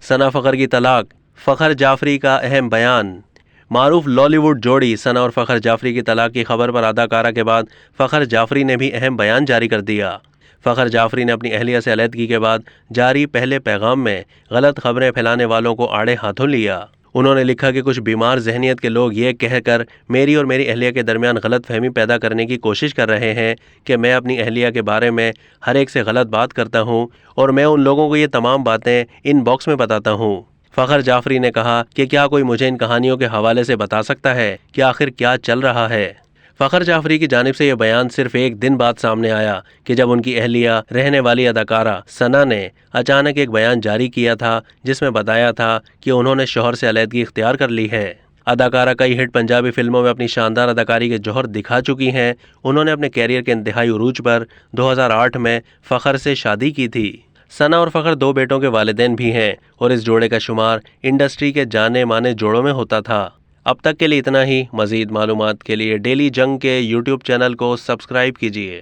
ثنا فخر کی طلاق، فخر جعفری کا اہم بیان۔ معروف لالی ووڈ جوڑی ثنا اور فخر جعفری کی طلاق کی خبر پر اداکارہ کے بعد فخر جعفری نے بھی اہم بیان جاری کر دیا۔ فخر جعفری نے اپنی اہلیہ سے علیحدگی کے بعد جاری پہلے پیغام میں غلط خبریں پھیلانے والوں کو آڑے ہاتھوں لیا۔ انہوں نے لکھا کہ کچھ بیمار ذہنیت کے لوگ یہ کہہ کر میری اور میری اہلیہ کے درمیان غلط فہمی پیدا کرنے کی کوشش کر رہے ہیں کہ میں اپنی اہلیہ کے بارے میں ہر ایک سے غلط بات کرتا ہوں اور میں ان لوگوں کو یہ تمام باتیں ان باکس میں بتاتا ہوں۔ فخر جعفری نے کہا کہ کیا کوئی مجھے ان کہانیوں کے حوالے سے بتا سکتا ہے کہ آخر کیا چل رہا ہے؟ فخر جعفری کی جانب سے یہ بیان صرف ایک دن بعد سامنے آیا کہ جب ان کی اہلیہ رہنے والی اداکارہ ثنا نے اچانک ایک بیان جاری کیا تھا جس میں بتایا تھا کہ انہوں نے شوہر سے علیحدگی اختیار کر لی ہے۔ اداکارہ کئی ہٹ پنجابی فلموں میں اپنی شاندار اداکاری کے جوہر دکھا چکی ہیں۔ انہوں نے اپنے کیریئر کے انتہائی عروج پر 2008 میں فخر سے شادی کی تھی۔ ثنا اور فخر 2 بیٹوں کے والدین بھی ہیں اور اس جوڑے کا شمار انڈسٹری کے جانے مانے جوڑوں میں ہوتا تھا۔ اب تک کے لیے اتنا ہی۔ مزید معلومات کے لیے ڈیلی جنگ کے YouTube چینل کو سبسکرائب کیجیے۔